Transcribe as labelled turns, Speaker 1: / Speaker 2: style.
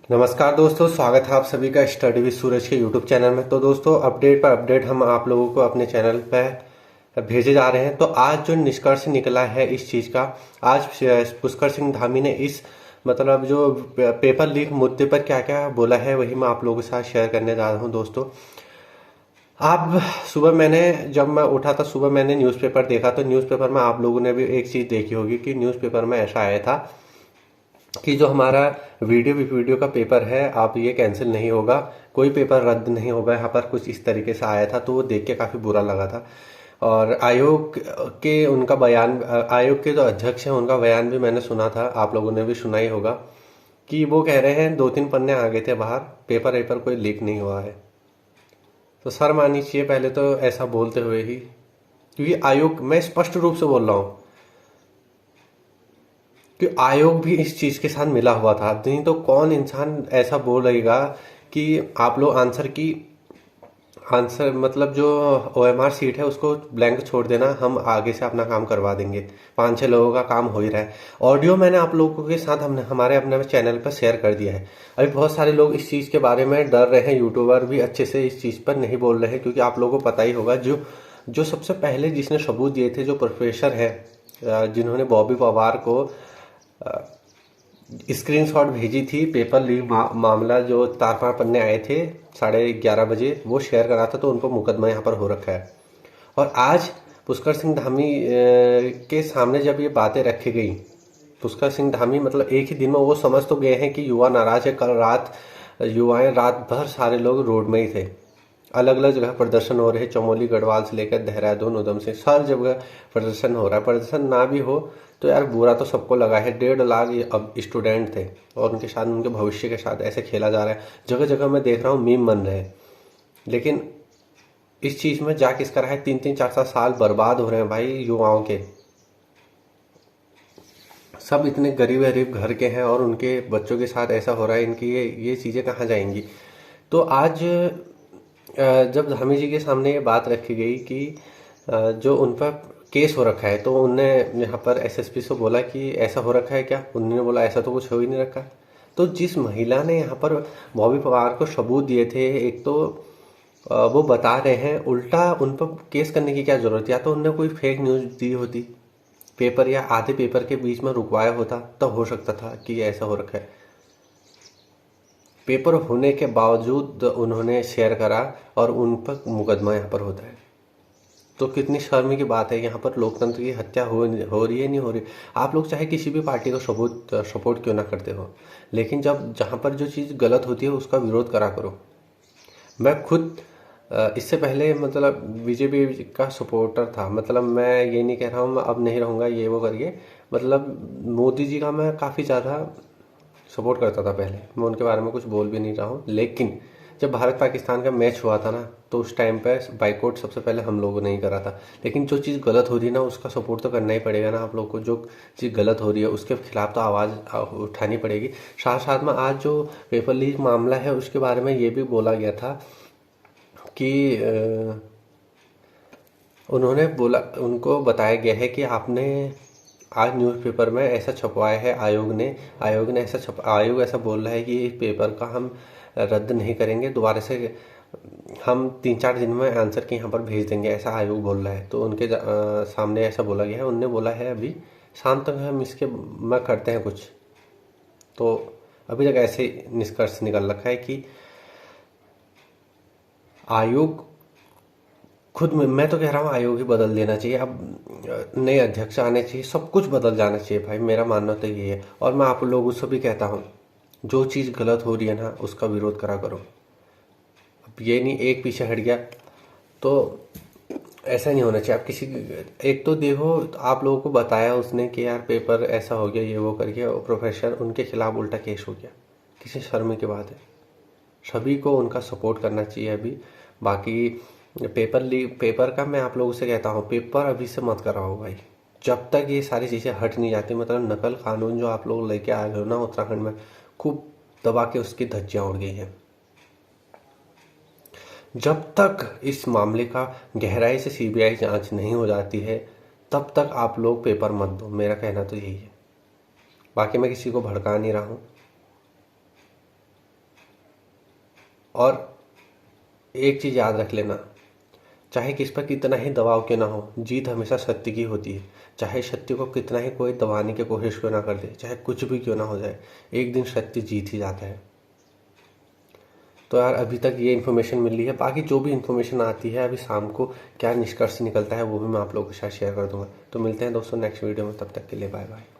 Speaker 1: नमस्कार दोस्तों, स्वागत है आप सभी का स्टडी विद सूरज के यूट्यूब चैनल में। तो दोस्तों, अपडेट पर अपडेट हम आप लोगों को अपने चैनल पर भेजे जा रहे हैं। तो आज जो निष्कर्ष निकला है इस चीज़ का, आज पुष्कर सिंह धामी ने इस मतलब जो पेपर लीक मुद्दे पर क्या क्या बोला है वही मैं आप लोगों के साथ शेयर करने जा रहा हूं। दोस्तों, आप सुबह मैंने जब मैं उठा था, सुबह मैंने न्यूज़पेपर देखा। तो न्यूज़पेपर में आप लोगों ने भी एक चीज़ देखी होगी कि न्यूज़पेपर में ऐसा आया था कि जो हमारा वीडियो का पेपर है, आप ये कैंसिल नहीं होगा, कोई पेपर रद्द नहीं होगा। यहाँ पर कुछ इस तरीके से आया था, तो वो देख के काफ़ी बुरा लगा था। और आयोग के उनका बयान, आयोग के जो अध्यक्ष हैं उनका बयान भी मैंने सुना था, आप लोगों ने भी सुना ही होगा कि वो कह रहे हैं 2-3 पन्ने आ गए थे बाहर, पेपर कोई लीक नहीं हुआ है। तो शर्म आनी चाहिए पहले तो ऐसा बोलते हुए ही, क्योंकि आयोग, मैं स्पष्ट रूप से बोल रहा हूँ कि आयोग भी इस चीज के साथ मिला हुआ था। नहीं तो कौन इंसान ऐसा बोलेगा कि आप लोग आंसर मतलब जो ओएमआर सीट है उसको ब्लैंक छोड़ देना, हम आगे से अपना काम करवा देंगे। 5-6 लोगों का काम हो ही रहा है। ऑडियो मैंने आप लोगों के साथ हमने हमारे अपने चैनल पर शेयर कर दिया है। अभी बहुत सारे लोग इस चीज़ के बारे में डर रहे हैं, यूट्यूबर भी अच्छे से इस चीज़ पर नहीं बोल रहे हैं, क्योंकि आप लोगों को पता ही होगा जो जो सबसे पहले जिसने सबूत दिए थे, जो प्रोफेसर है, जिन्होंने बॉबी पवार को स्क्रीनशॉट भेजी थी पेपर लीक मामला, जो 4-5 पन्ने आए थे 11:30 बजे, वो शेयर करा था। तो उनको मुकदमा यहाँ पर हो रखा है। और आज पुष्कर सिंह धामी के सामने जब ये बातें रखी गई, पुष्कर सिंह धामी मतलब एक ही दिन में वो समझ तो गए हैं कि युवा नाराज है। कल रात युवाएं रात भर सारे लोग रोड में ही थे, अलग अलग जगह प्रदर्शन हो रहे हैं। चमोली गढ़वाल से लेकर देहरादून, उधम सिंह, हर जगह प्रदर्शन हो रहा है। प्रदर्शन ना भी हो तो यार बुरा तो सबको लगा है। 1.5 लाख अब स्टूडेंट थे और उनके साथ, उनके भविष्य के साथ ऐसे खेला जा रहा है। जगह जगह मैं देख रहा हूँ मीम बन रहे हैं। लेकिन इस चीज में जा किसका रहा है? 3-3, 4-4 साल बर्बाद हो रहे हैं भाई युवाओं के। सब इतने गरीब गरीब घर के हैं और उनके बच्चों के साथ ऐसा हो रहा है। इनकी ये चीजें कहाँ जाएंगी? तो आज जब धामी जी के सामने ये बात रखी गई कि जो उन पर केस हो रखा है, तो उनने यहाँ पर एसएसपी से बोला कि ऐसा हो रखा है क्या? उन्होंने बोला ऐसा तो कुछ हो ही नहीं रखा। तो जिस महिला ने यहाँ पर बॉबी पवार को सबूत दिए थे, एक तो वो बता रहे हैं, उल्टा उन पर केस करने की क्या जरूरत? या तो उनने कोई फेक न्यूज दी होती, पेपर या आधे पेपर के बीच में रुकवाया होता, तब हो सकता था कि ऐसा हो रखा है। पेपर होने के बावजूद उन्होंने शेयर करा और उन पर मुकदमा यहाँ पर होता है। तो कितनी शर्म की बात है। यहाँ पर लोकतंत्र की हत्या हो रही है, नहीं हो रही? आप लोग चाहे किसी भी पार्टी को सपोर्ट क्यों ना करते हो, लेकिन जब जहाँ पर जो चीज़ गलत होती है उसका विरोध करा करो। मैं खुद इससे पहले मतलब बीजेपी का सपोर्टर था। मतलब मैं ये नहीं कह रहा हूँ मैं अब नहीं रहूँगा ये वो करके, मतलब मोदी जी का मैं काफ़ी ज़्यादा सपोर्ट करता था पहले। मैं उनके बारे में कुछ बोल भी नहीं रहा हूँ। लेकिन जब भारत पाकिस्तान का मैच हुआ था ना, तो उस टाइम पे बाइकआउट सबसे पहले हम लोगों ने ही करा था। लेकिन जो चीज़ गलत हो रही है ना, उसका सपोर्ट तो करना ही पड़ेगा ना आप लोग को। जो चीज़ गलत हो रही है उसके खिलाफ तो आवाज़ उठानी पड़ेगी। साथ साथ में आज जो पेपर लीक मामला है उसके बारे में ये भी बोला गया था कि उन्होंने बोला, उनको बताया गया है कि आपने आज न्यूज़पेपर में ऐसा छपवाया है। आयोग ऐसा बोल रहा है कि इस पेपर का हम रद्द नहीं करेंगे, दोबारा से हम 3-4 दिन में आंसर के यहाँ पर भेज देंगे, ऐसा आयोग बोल रहा है। तो उनके सामने ऐसा बोला गया है। उनने बोला है अभी शाम तक हम इसके में करते हैं कुछ। तो अभी तक ऐसे निष्कर्ष निकल रखा है कि आयोग खुद में, मैं तो कह रहा हूँ आयोग ही बदल देना चाहिए। अब नए अध्यक्ष आने चाहिए, सब कुछ बदल जाना चाहिए भाई। मेरा मानना तो ये है। और मैं आप लोगों से भी कहता हूँ, जो चीज़ गलत हो रही है ना उसका विरोध करा करो। अब ये नहीं एक पीछे हट गया तो ऐसा नहीं होना चाहिए। आप किसी, एक तो देखो, आप लोगों को बताया उसने कि यार पेपर ऐसा हो गया, ये वो करके, और प्रोफेसर उनके खिलाफ उल्टा केस हो गया। किसी शर्म की बात है? सभी को उनका सपोर्ट करना चाहिए अभी। बाकी पेपर का मैं आप लोगों से कहता हूँ, पेपर अभी से मत कराओ भाई, जब तक ये सारी चीज़ें हट नहीं जाती। मतलब नकल कानून जो आप लोग लेके आए हो ना उत्तराखंड में, खूब दबा के उसकी धज्जियां उड़ गई हैं। जब तक इस मामले का गहराई से सीबीआई जांच नहीं हो जाती है, तब तक आप लोग पेपर मत दो। मेरा कहना तो यही है। बाकी मैं किसी को भड़का नहीं रहा हूँ। और एक चीज़ याद रख लेना, चाहे किस पर कितना ही दबाव क्यों ना हो, जीत हमेशा सत्य की होती है। चाहे सत्य को कितना ही कोई दबाने की कोशिश क्यों ना कर दे, चाहे कुछ भी क्यों ना हो जाए, एक दिन सत्य जीत ही जाता है। तो यार अभी तक ये इन्फॉर्मेशन मिल रही है, बाकी जो भी इन्फॉर्मेशन आती है अभी शाम को क्या निष्कर्ष निकलता है वो भी मैं आप लोगों के साथ शेयर कर दूंगा। तो मिलते हैं दोस्तों नेक्स्ट वीडियो में, तब तक के लिए बाय बाय।